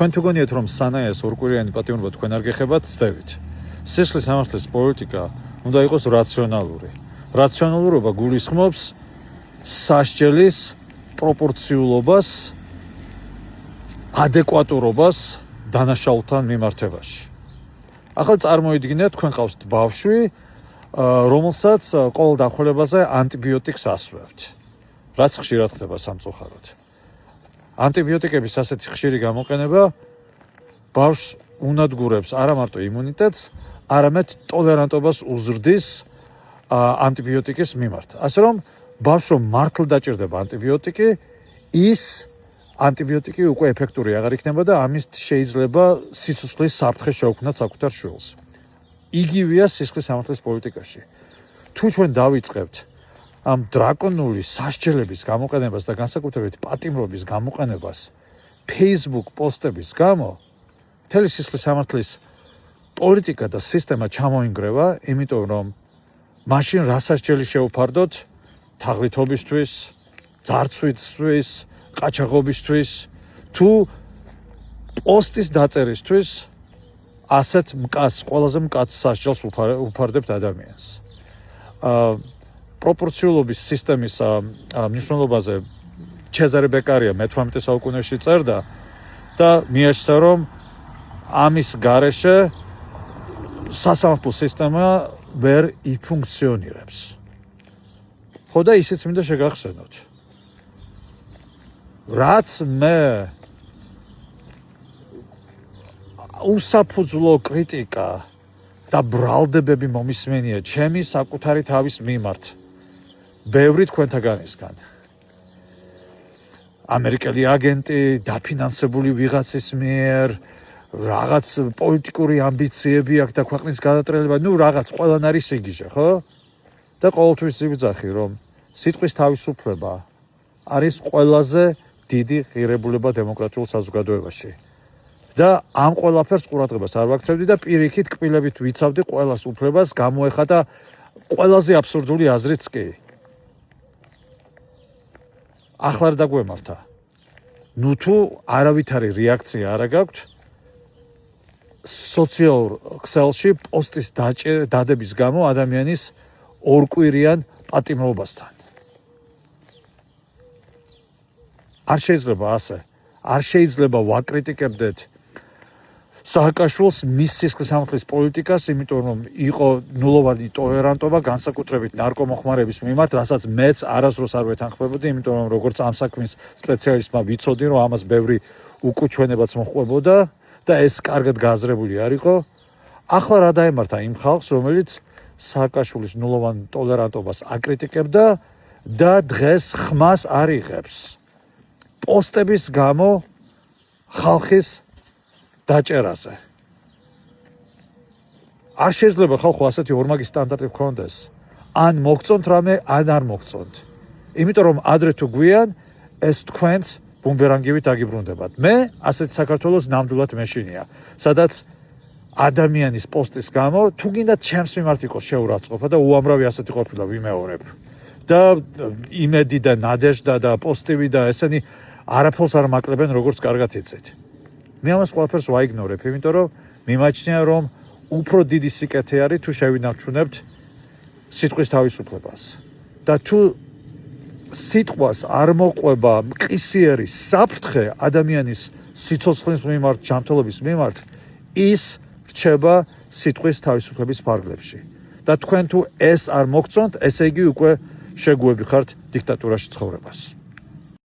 თქვენ თუ გონიათ რომ სანაეს ორკვირიანი პატიმრობა თქვენ არ გეხებათ, ცდებით. სისხლის სამართლის პოლიტიკა უნდა იყოს რაციონალური. რაციონალურობა გულისხმობს სასჯელის პროპორციულობას, ადეკვატურობას დანაშაულთან მიმართებაში. ახლა წარმოიდგინეთ, თქვენ ყავს ბავშვი, რომელსაც ყოველ დახველებაზე ანტიბიოტიკს ასვევთ. რაც ხშირად ხდება სამწუხაროდ. ანტიბიოტიკების ასეთი ხშირი გამოყენება ბავშვს უნადგურებს არა მარტო იმუნიტეტს, არამედ ტოლერანტობას უზრდის ანტიბიოტიკის მიმართ. ასე რომ ბავშვს რომ მართლა დაჭირდება ანტიბიოტიკი, ის ანტიბიოტიკი უკვე ეფექტური აღარ იქნება და ამით შეიძლება სიცოცხლის საფრთხე შეუქმნათ საკუთარ შვილს. იგივეა სისხლის სამართლის პოლიტიკაში. თუ ჩვენ დავიწყებთ ამ დრაკონული სასჯელების გამოყენებას და განსაკუთრებით პატიმრობის გამოყენებას Facebook პოსტების გამო, მთელი სისხლის სამართლის პოლიტიკა და სისტემა ჩამოინგრევა, იმიტომ რომ მაშინ რა სასჯელი შევფარდოთ თაღლითობისთვის, ძარცვისთვის, ყაჩაღობისთვის, თუ პოსტის დაწერისთვის ასეთ ყველაზე მკაც სასჯელს უფარდებთ ადამიანს. პროპორციულობის სისტემის მნიშვნელობაზე ჩეზარე ბეკარია მე-18 საუკუნეში წერდა და მიაჩნდა რომ ამის გარეშე სასამართლო სისტემა ვერ იფუნქციონირებს. ხო და ისიც მინდა შეგახსენოთ. რაც მე უსაფუძვლო კრიტიკა და ბრალდებები მომისმენია ჩემი საკუთარი თავის მიმართ ბევრი თქვენთაგანისგან. ამერიკელი აგენტი დაფინანსებული ვიღაცის მიერ რაღაც პოლიტიკური ამბიციები აქვს და ქვეყნის გადატრიალება, რაღაც ყველან არის სიგიჟე, ხო? და ყოველთვის ვიძახი, რომ სიტყვის თავისუფლება არის ყველაზე დიდი ღირებულება დემოკრატიულ საზოგადოებაში. და ამ ყველაფერს ყურადღებას არ ვაქცევდი და პირიქით კბილებით ვიცავდი ყველას უფლებას გამოეხატა ყველაზე აბსურდული აზრიც კი. ახლა რა დაგვემართა? თუ არავითარი რეაქცია არ გაქვთ სოციალურ ქსელში პოსტის დადების გამო ადამიანის ორკვირიან პატიმრობასთან. არ შეიძლება ასე. არ შეიძლება ვაკრიტიკებდეთ სააკაშვილს მის სისხლის სამართლის პოლიტიკას, იმიტომ რომ იყო ნულოვანი ტოლერანტობა განსაკუთრებით ნარკომოხმარების მიმართ, რასაც მეც არასდროს არ ვეთანხმებოდი, იმიტომ რომ როგორც ამ საქმის სპეციალისტმა ვიცოდი, რომ ამას ბევრი უკუჩვენებაც მოჰყვებოდა და ეს კარგად გააზრებული არ იყო. ახლა რა დაემართა იმ ხალხს, რომელიც სააკაშვილის ნულოვან ტოლერანტობას აკრიტიკებდა და დღეს ხმას არ იღებს. პოსტების გამო ხალხის დაჭერაზე. არ შეიძლება ხალხო ასეთი ორმაგი სტანდარტი გქონდეს. ან მოგწონთ რამე, ან არ მოგწონთ. იმიტომ რომ ადრე თუ გვიან ეს თქვენს ბუმერანგივით აგიბრუნდებათ. მე ასეთ საქართველოს ნამდვილად მეშინია, სადაც ადამიანის პოსტის გამო თუ გინდა ჩემს მიმართ იყოს შეურაცხყოფა და უამრავი ასეთი ყოფილა ვიმეორებ. და იმედი და ნადეჟდა და პოსტივი და ესენი არაფერს არ მაკლებენ როგორც კარგად იცით. მე ამას ყველაფერს ვაიგნორებ, იმიტომ რომ მიმაჩნია რომ უფრო დიდი სიკეთე არის თუ შევინარჩუნებთ სიტყვის თავისუფლებას. და თუ სიტყვას არ მოყვება მყისიერი საფრთხე ადამიანის სიცოცხლის მიმართ, ჯანმრთელობის მიმართ, ის რჩება სიტყვის თავისუფლების ფარგლებში. და თქვენ თუ ეს არ მოგწონთ, ესე იგი უკვე შეგუები ხართ დიქტატურაში ცხოვრებას.